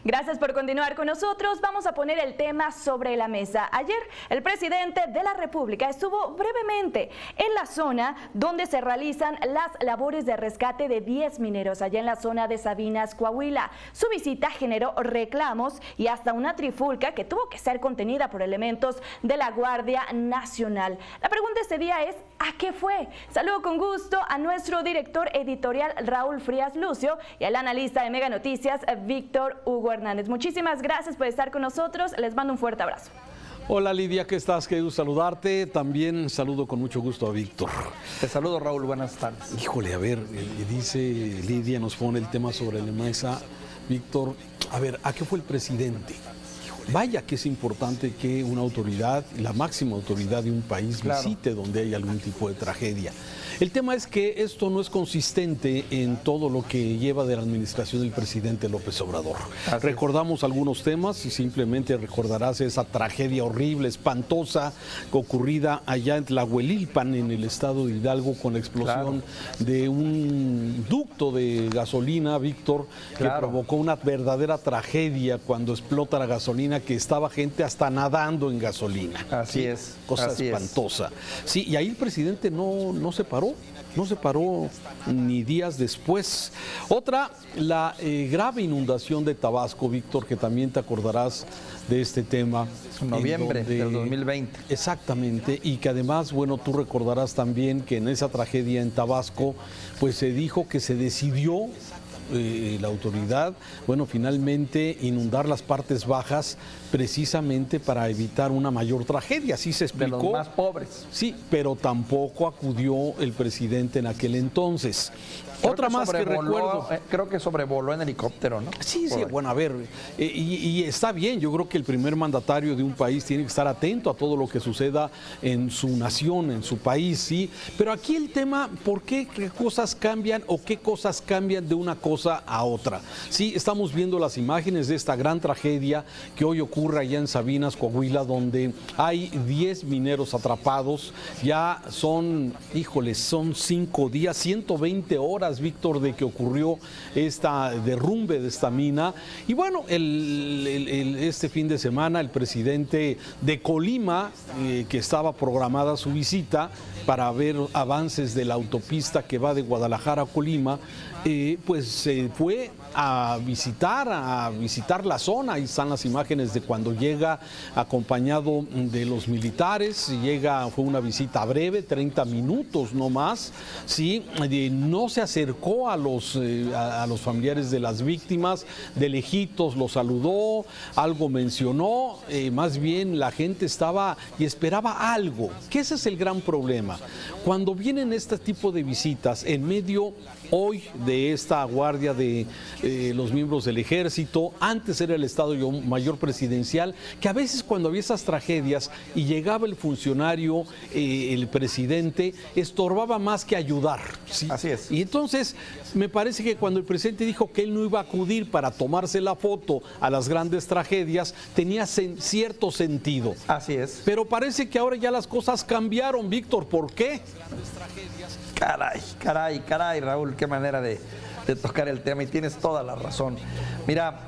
Gracias por continuar con nosotros. Vamos a poner el tema sobre la mesa. Ayer, el presidente de la República estuvo brevemente en la zona donde se realizan las labores de rescate de 10 mineros, allá en la zona de Sabinas, Coahuila. Su visita generó reclamos y hasta una trifulca que tuvo que ser contenida por elementos de la Guardia Nacional. La pregunta este día es, ¿a qué fue? Saludo con gusto a nuestro director editorial Raúl Frías Lucio y al analista de Mega Noticias Víctor Hugo Hernández. Muchísimas gracias por estar con nosotros. Les mando un fuerte abrazo. Hola Lidia, ¿qué estás? Qué gusto saludarte. También saludo con mucho gusto a Víctor. Te saludo, Raúl, buenas tardes. Híjole, a ver, dice Lidia, nos pone el tema sobre la mesa. Víctor, a ver, ¿a qué fue el presidente? Vaya que es importante que una autoridad, la máxima autoridad de un país, visite donde hay algún tipo de tragedia. El tema es que esto no es consistente en todo lo que lleva de la administración del presidente López Obrador. Recordamos algunos temas y simplemente recordarás esa tragedia horrible, espantosa, ocurrida allá en Tlahuelilpan, en el estado de Hidalgo, con la explosión de un ducto de gasolina, Víctor, que provocó una verdadera tragedia cuando explota la gasolina, que estaba gente hasta nadando en gasolina. Así es. Cosa espantosa. Sí, y ahí el presidente no se paró. No se paró ni días después. Otra, la grave inundación de Tabasco, Víctor, que también te acordarás de este tema. En noviembre del 2020. Exactamente, y que además, bueno, tú recordarás también que en esa tragedia en Tabasco, pues se dijo que se decidió la autoridad, bueno, finalmente inundar las partes bajas precisamente para evitar una mayor tragedia, así se explicó. De los más pobres. Sí, pero tampoco acudió el presidente en aquel entonces. Otra más que recuerdo. Creo que sobrevoló en helicóptero, ¿no? Sí, bueno, a ver, y está bien, yo creo que el primer mandatario de un país tiene que estar atento a todo lo que suceda en su nación, en su país, sí, pero aquí el tema, ¿por qué cosas cambian o qué cosas cambian de una cosa a otra? Sí, estamos viendo las imágenes de esta gran tragedia que hoy ocurre allá en Sabinas, Coahuila, donde hay 10 mineros atrapados, ya son, son 5 días, 120 horas, Víctor, de que ocurrió esta derrumbe de esta mina. Y bueno, este fin de semana el presidente de Colima, que estaba programada su visita para ver avances de la autopista que va de Guadalajara a Colima, pues se fue a visitar la zona. Ahí están las imágenes de cuando llega acompañado de los militares. Fue una visita breve, 30 minutos no más, ¿sí? No se acercó a los familiares de las víctimas, de lejitos los saludó, algo mencionó, más bien la gente estaba y esperaba algo, que ese es el gran problema. Cuando vienen este tipo de visitas en medio hoy de esta guardia de los miembros del ejército, antes era el Estado Mayor Presidencial, que a veces cuando había esas tragedias y llegaba el funcionario, el presidente, estorbaba más que ayudar, ¿sí? Así es. Y entonces me parece que cuando el presidente dijo que él no iba a acudir para tomarse la foto a las grandes tragedias, tenía cierto sentido. Así es. Pero parece que ahora ya las cosas cambiaron, Víctor, ¿por qué? Caray, Raúl, qué manera de tocar el tema, y tienes toda la razón. Mira,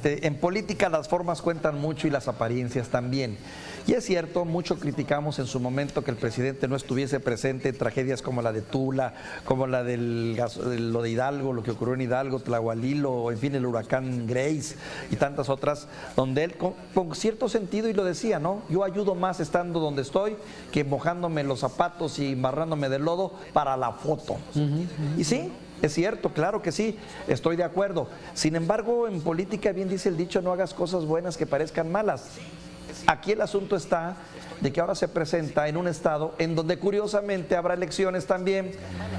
en política las formas cuentan mucho y las apariencias también. Y es cierto, mucho criticamos en su momento que el presidente no estuviese presente en tragedias como la de Tula, como la de lo de Hidalgo, lo que ocurrió en Hidalgo, Tlahualilo, en fin, el huracán Grace y tantas otras, donde él con cierto sentido, y lo decía, ¿no? Yo ayudo más estando donde estoy que mojándome los zapatos y embarrándome de lodo para la foto. Y sí, es cierto, claro que sí, estoy de acuerdo. Sin embargo, en política, bien dice el dicho, no hagas cosas buenas que parezcan malas. Aquí el asunto está de que ahora se presenta en un estado en donde curiosamente habrá elecciones también,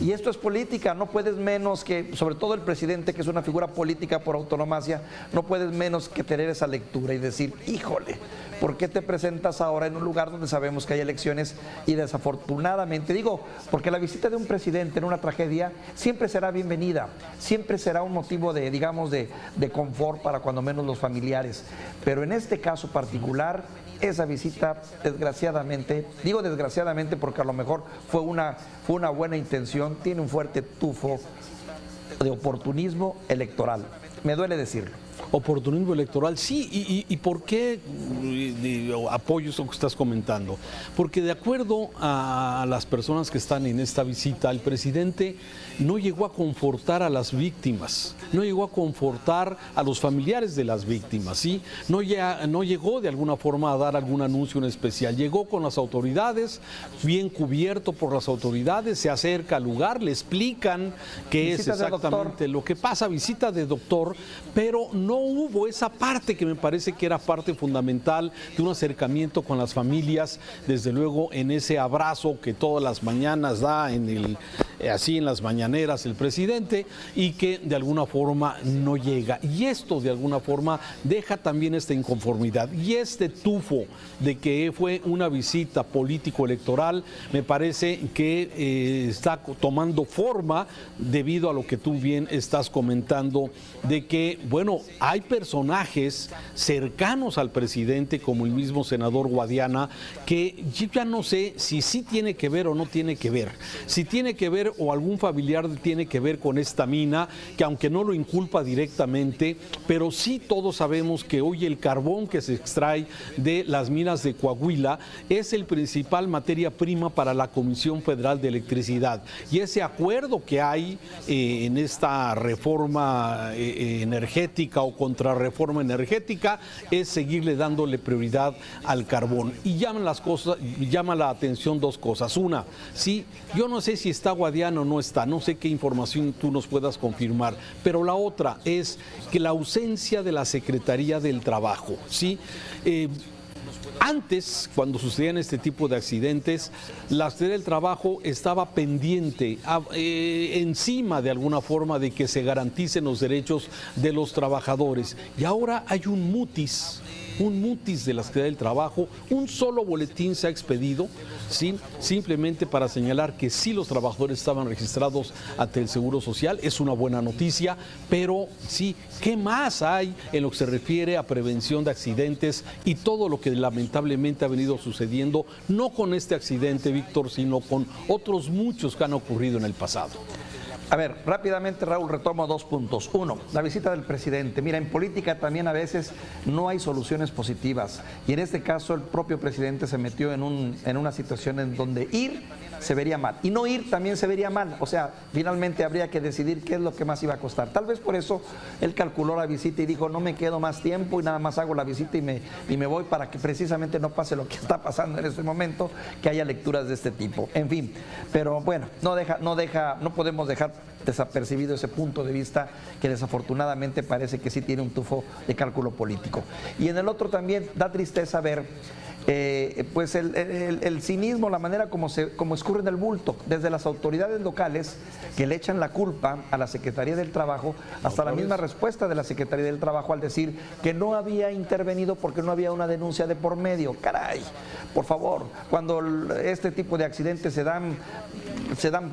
y esto es política, no puedes menos que, sobre todo el presidente, que es una figura política por autonomía, no puedes menos que tener esa lectura y decir, híjole, ¿por qué te presentas ahora en un lugar donde sabemos que hay elecciones? Y desafortunadamente, porque la visita de un presidente en una tragedia siempre será bienvenida, siempre será un motivo de, digamos, de confort para cuando menos los familiares, pero en este caso particular, esa visita, desgraciadamente, digo desgraciadamente porque a lo mejor fue una buena intención, tiene un fuerte tufo de oportunismo electoral. Me duele decirlo. Oportunismo electoral, sí. ¿Y por qué apoyo eso que estás comentando? Porque de acuerdo a las personas que están en esta visita, el presidente no llegó a confortar a las víctimas, no llegó a confortar a los familiares de las víctimas, ¿sí? No llegó de alguna forma a dar algún anuncio en especial. Llegó con las autoridades, bien cubierto por las autoridades, se acerca al lugar, le explican qué es exactamente lo que pasa, visita de doctor, pero no hubo esa parte que me parece que era parte fundamental de un acercamiento con las familias, desde luego en ese abrazo que todas las mañanas da así en las mañaneras el presidente, y que de alguna forma no llega. Y esto de alguna forma deja también esta inconformidad y este tufo de que fue una visita político-electoral, me parece que está tomando forma debido a lo que tú bien estás comentando, de que, bueno, hay personajes cercanos al presidente, como el mismo senador Guadiana, que yo ya no sé si sí tiene que ver o no tiene que ver, si tiene que ver o algún familiar tiene que ver con esta mina, que aunque no lo inculpa directamente, pero sí todos sabemos que hoy el carbón que se extrae de las minas de Coahuila es el principal materia prima para la Comisión Federal de Electricidad, y ese acuerdo que hay en esta reforma energética o contrarreforma energética es seguirle dándole prioridad al carbón. Y llama la atención dos cosas. Una, sí, yo no sé si está Guadiana o no está, no sé qué información tú nos puedas confirmar, pero la otra es que la ausencia de la Secretaría del Trabajo, ¿sí? Antes, cuando sucedían este tipo de accidentes, la Secretaría del Trabajo estaba pendiente, encima de alguna forma de que se garanticen los derechos de los trabajadores. Y ahora hay un mutis de la Secretaría del Trabajo, un solo boletín se ha expedido, ¿sí? Simplemente para señalar que sí los trabajadores estaban registrados ante el Seguro Social, es una buena noticia, pero sí, ¿qué más hay en lo que se refiere a prevención de accidentes y todo lo que lamentablemente ha venido sucediendo, no con este accidente, Víctor, sino con otros muchos que han ocurrido en el pasado? A ver, rápidamente, Raúl, retomo 2 puntos. Uno, la visita del presidente. Mira, en política también a veces no hay soluciones positivas. Y en este caso el propio presidente se metió en una situación en donde ir se vería mal. Y no ir también se vería mal. O sea, finalmente habría que decidir qué es lo que más iba a costar. Tal vez por eso él calculó la visita y dijo, no me quedo más tiempo y nada más hago la visita y me voy, para que precisamente no pase lo que está pasando en este momento, que haya lecturas de este tipo. En fin, pero bueno, no podemos dejar desapercibido ese punto de vista que desafortunadamente parece que sí tiene un tufo de cálculo político. Y en el otro también da tristeza ver pues el cinismo, la manera como escurre en el bulto, desde las autoridades locales que le echan la culpa a la Secretaría del Trabajo, hasta la misma respuesta de la Secretaría del Trabajo al decir que no había intervenido porque no había una denuncia de por medio. Caray, por favor, cuando este tipo de accidentes se dan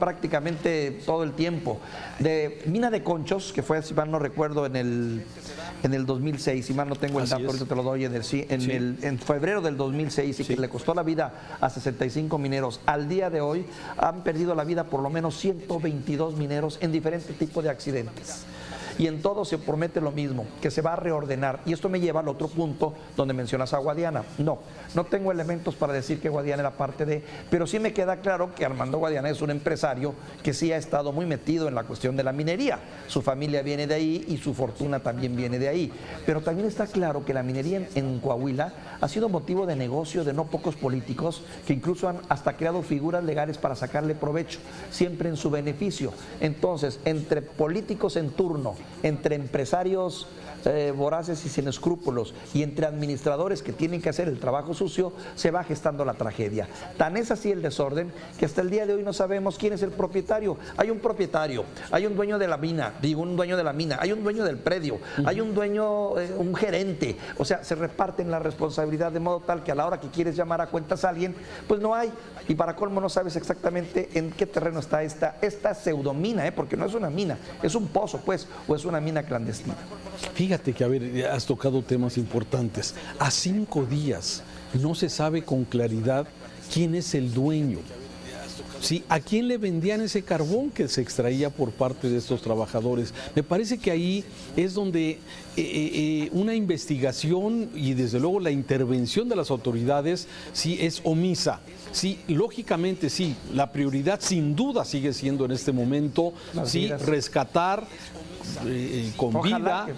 prácticamente todo el tiempo. De Mina de Conchos, que fue, si mal no recuerdo, en el 2006, si mal no tengo el dato, ahorita te lo doy, en febrero del 2006, y que le costó la vida a 65 mineros. Al día de hoy han perdido la vida por lo menos 122 mineros en diferentes tipos de accidentes. Y en todo se promete lo mismo, que se va a reordenar. Y esto me lleva al otro punto donde mencionas a Guadiana. No tengo elementos para decir que Guadiana era parte de, pero sí me queda claro que Armando Guadiana es un empresario que sí ha estado muy metido en la cuestión de la minería. Su familia viene de ahí y su fortuna también viene de ahí. Pero también está claro que la minería en Coahuila ha sido motivo de negocio de no pocos políticos que incluso han hasta creado figuras legales para sacarle provecho, siempre en su beneficio. Entonces, entre políticos en turno, entre empresarios voraces y sin escrúpulos y entre administradores que tienen que hacer el trabajo sucio, se va gestando la tragedia. Tan es así el desorden que hasta el día de hoy no sabemos quién es el propietario. Hay un propietario, hay un dueño de la mina, hay un dueño del predio, hay un dueño, un gerente. O sea, se reparten la responsabilidad de modo tal que a la hora que quieres llamar a cuentas a alguien, pues no hay. Y para colmo no sabes exactamente en qué terreno está esta pseudomina, porque no es una mina, es un pozo, pues, o es una mina clandestina. Fíjate que, a ver, has tocado temas importantes. A 5 días no se sabe con claridad quién es el dueño. ¿sí? ¿A quién le vendían ese carbón que se extraía por parte de estos trabajadores? Me parece que ahí es donde una investigación y desde luego la intervención de las autoridades sí es omisa. Sí, lógicamente sí, la prioridad sin duda sigue siendo en este momento sí, rescatar con vida,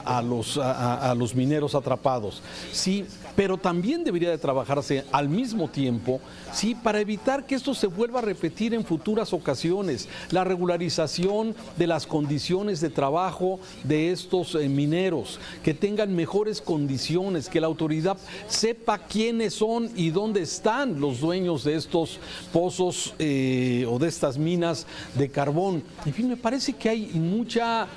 a los mineros atrapados. Sí, pero también debería de trabajarse al mismo tiempo, sí, para evitar que esto se vuelva a repetir en futuras ocasiones. La regularización de las condiciones de trabajo de estos mineros, que tengan mejores condiciones, que la autoridad sepa quiénes son y dónde están los dueños de estos pozos o de estas minas de carbón. En fin, me parece que hay mucha,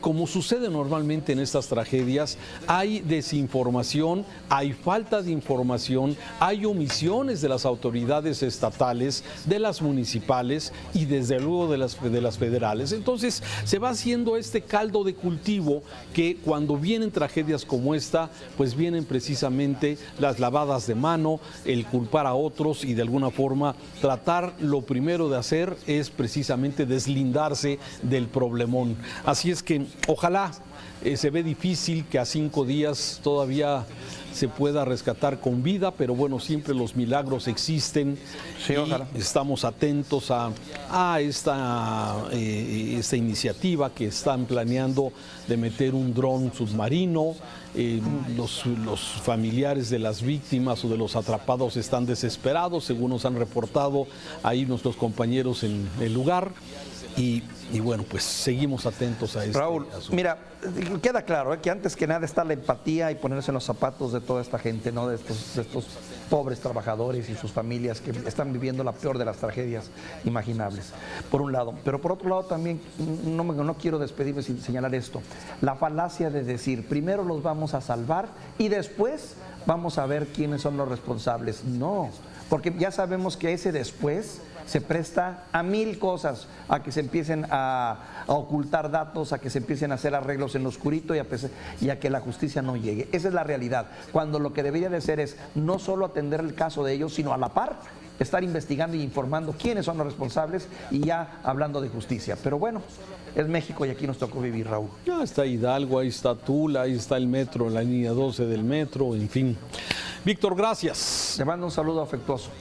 como sucede normalmente en estas tragedias, hay desinformación, hay falta de información, hay omisiones de las autoridades estatales, de las municipales y desde luego de las federales. Entonces se va haciendo este caldo de cultivo que cuando vienen tragedias como esta, pues vienen precisamente las lavadas de mano, el culpar a otros y de alguna forma tratar, lo primero de hacer es precisamente deslindarse del problemón. Así es que ojalá, se ve difícil que a 5 días todavía se pueda rescatar con vida, pero bueno, siempre los milagros existen. Sí, y estamos atentos a esta iniciativa que están planeando de meter un dron submarino. Los familiares de las víctimas o de los atrapados están desesperados, según nos han reportado ahí nuestros compañeros en el lugar. Y bueno, pues seguimos atentos a esto. Raúl, mira, queda claro que antes que nada está la empatía y ponerse en los zapatos de toda esta gente, ¿no? de estos pobres trabajadores y sus familias que están viviendo la peor de las tragedias imaginables, por un lado. Pero por otro lado también, no quiero despedirme sin señalar esto, la falacia de decir, primero los vamos a salvar y después vamos a ver quiénes son los responsables. No, porque ya sabemos que ese después se presta a 1000 cosas, a que se empiecen a ocultar datos, a que se empiecen a hacer arreglos en lo oscurito y a que la justicia no llegue. Esa es la realidad, cuando lo que debería de ser es no solo atender el caso de ellos, sino a la par estar investigando y informando quiénes son los responsables y ya hablando de justicia. Pero bueno, es México y aquí nos tocó vivir, Raúl. Ya está Hidalgo, ahí está Tula, ahí está el metro, la línea 12 del metro, en fin. Víctor, gracias. Te mando un saludo afectuoso.